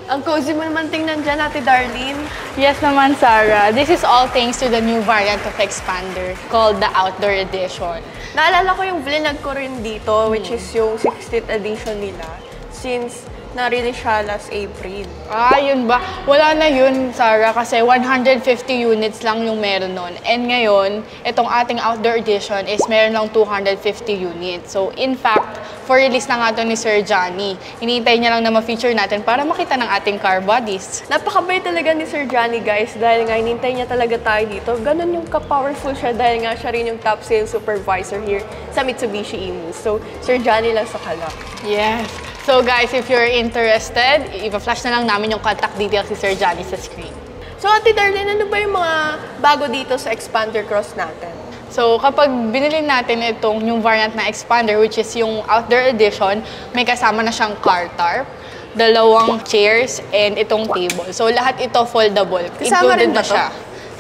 Ang cozy mo naman tingnan dyan, Ate Darlene. Yes naman, Sarah. This is all thanks to the new variant of Expander called the Outdoor Edition. Naalala ko yung vlinag ko rin dito, which is yung 60th edition nila. Since na-release siya last April. Ah, yun ba? Wala na yun, Sarah, kasi 150 units lang yung meron nun. And ngayon, itong ating outdoor edition is meron lang 250 units. So, in fact, for release na nga ito ni Sir Johnny. Hinihintay niya lang na ma-feature natin para makita ng ating car bodies. Napakabait talaga ni Sir Johnny, guys, dahil nga hinihintay niya talaga tayo dito. Ganon yung ka-powerful siya dahil nga siya rin yung top sales supervisor here sa Mitsubishi Emus. So, Sir Johnny lang sa kalak. Yes. So guys, if you're interested, i-flash na lang namin yung contact details si Sir Johnny sa screen. So, Ate Darlene, ano ba yung mga bago dito sa Expander Cross natin? So, kapag binili natin itong yung variant na Expander, which is yung outdoor edition, may kasama na siyang car tarp, dalawang chairs, and itong table. So, lahat ito foldable. Kasama rin ba na siya.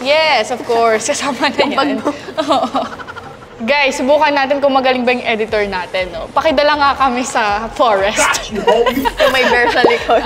Yes, of course. Kasama na yan. Guys, subukan natin kung magaling ba yung editor natin, no? Pakidala nga kami sa forest. Yung may bear sa likod.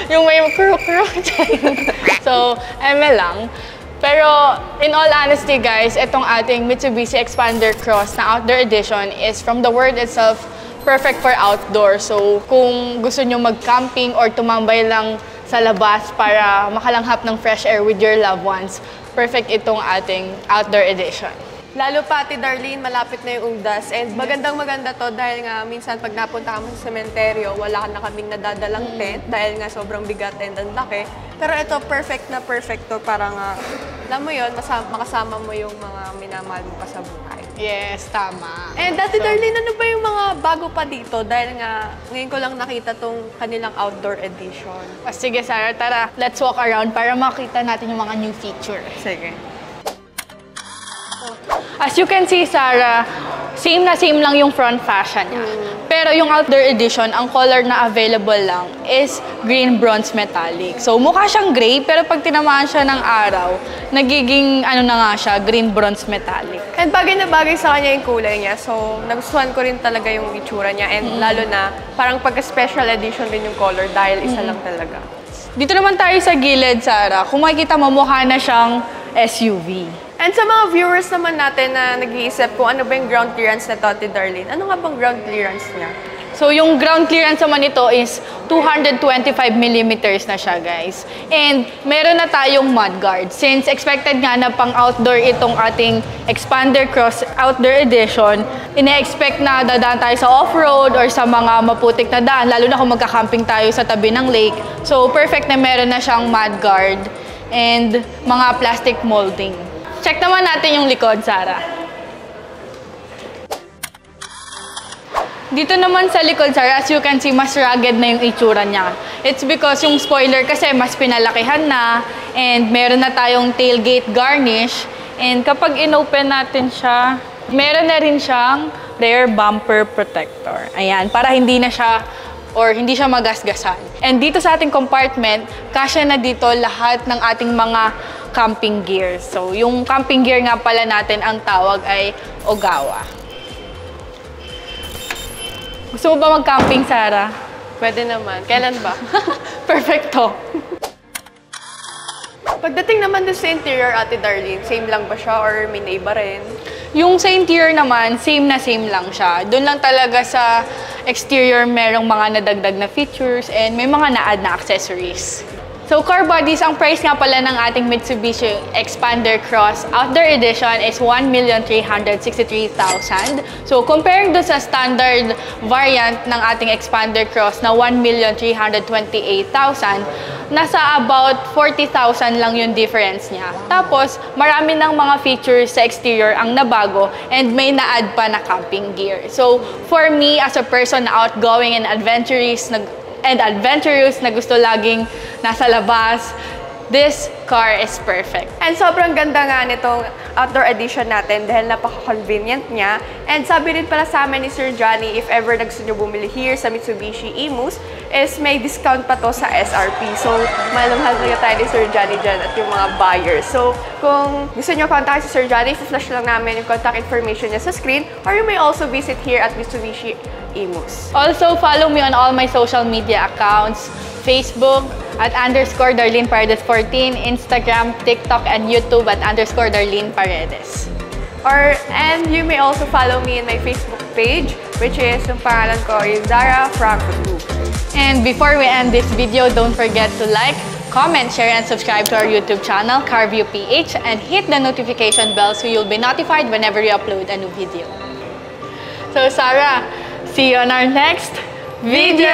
Yung may kuro-kuro dyan. So, ML lang. Pero, in all honesty, guys, itong ating Mitsubishi Expander Cross na outdoor edition is, from the word itself, perfect for outdoor. So, kung gusto nyo mag-camping or tumambay lang sa labas para makalanghap ng fresh air with your loved ones, perfect itong ating outdoor edition. Lalo pa, Ate Darlene, malapit na yung UNDAS. And magandang-maganda to dahil nga minsan pag napunta kami sa sementeryo, wala na kaming nadadalang tent dahil nga sobrang bigat and ang laki. Pero ito, perfect na perfect to para nga, alam mo yun, makasama mo yung mga minamahal mo pa sa buhay. Yes, tama. And Ate Darlene, ano ba yung mga bago pa dito? Dahil nga, ngayon ko lang nakita tong kanilang outdoor edition. Sige, Sarah, tara. Let's walk around para makita natin yung mga new features. Sige. As you can see, Sarah, same na same lang yung front fascia niya. Pero yung outdoor edition, ang color na available lang is green bronze metallic. So mukha siyang gray, pero pag tinamaan siya ng araw, nagiging ano na nga siya, green bronze metallic. And bagay na bagay sa kanya yung kulay niya. So nagustuhan ko rin talaga yung itsura niya. And lalo na, parang pagka-special edition din yung color dahil isa lang talaga. Dito naman tayo sa gilid, Sarah. Kung makikita mo, mukha na siyang SUV. And sa mga viewers naman natin na nag-iisip kung ano ba yung ground clearance na Ate Darlene, ano nga bang ground clearance niya? So, yung ground clearance naman nito is 225mm na siya, guys. And meron na tayong mudguard. Since expected nga na pang outdoor itong ating Expander Cross Outdoor Edition, ine-expect na dadaan tayo sa off-road or sa mga maputik na daan, lalo na kung magka-camping tayo sa tabi ng lake. So, perfect na meron na siyang mudguard and mga plastic molding. Check naman natin yung likod, Sarah. Dito naman sa likod, Sarah, as you can see, mas rugged na yung itsura niya. It's because yung spoiler kasi mas pinalakihan na and meron na tayong tailgate garnish. And kapag in-open natin siya, meron na rin siyang rear bumper protector. Ayan, para hindi na siya or hindi siya magasgasan. And dito sa ating compartment, kasya na dito lahat ng ating mga camping gear. So, yung camping gear nga pala natin, ang tawag ay Ogawa. Gusto mo ba mag-camping, Sarah? Pwede naman. Kailan ba? Perfecto. Pagdating naman dun sa interior, Ate Darlene, same lang ba siya or may naiba rin? Yung sa interior naman, same na same lang siya. Doon lang talaga sa exterior merong mga nadagdag na features and may mga na-add na accessories. So, car bodies, ang price nga pala ng ating Mitsubishi Expander Cross Outdoor Edition is 1,363,000. So, comparing dun sa standard variant ng ating Expander Cross na 1,328,000, nasa about 40,000 lang yung difference niya. Tapos, marami ng mga features sa exterior ang nabago and may na-add pa na camping gear. So, for me, as a person na outgoing and adventurous na gusto laging nasa labas, this car is perfect. And sobrang ganda nga nitong outdoor edition natin dahil napaka-convenient niya. And sabi rin pala sa amin ni Sir Johnny, if ever gusto nyo bumili here sa Mitsubishi Emus, is may discount pa to sa SRP. So, mahal na tayo ni Sir Johnny dyan at yung mga buyers. So, kung gusto nyo contact si Sir Johnny, flash lang namin yung contact information niya sa screen, or you may also visit here at Mitsubishi Emus. Also, follow me on all my social media accounts, Facebook at _Darlene Paredes 14, Instagram, TikTok, and YouTube at _Darlene Paredes. And you may also follow me in my Facebook page, which is yung pangalan ko is Zara Franco 2. And before we end this video, don't forget to like, comment, share, and subscribe to our YouTube channel, CarView PH, and hit the notification bell so you'll be notified whenever we upload a new video. So, Sarah, see you on our next video!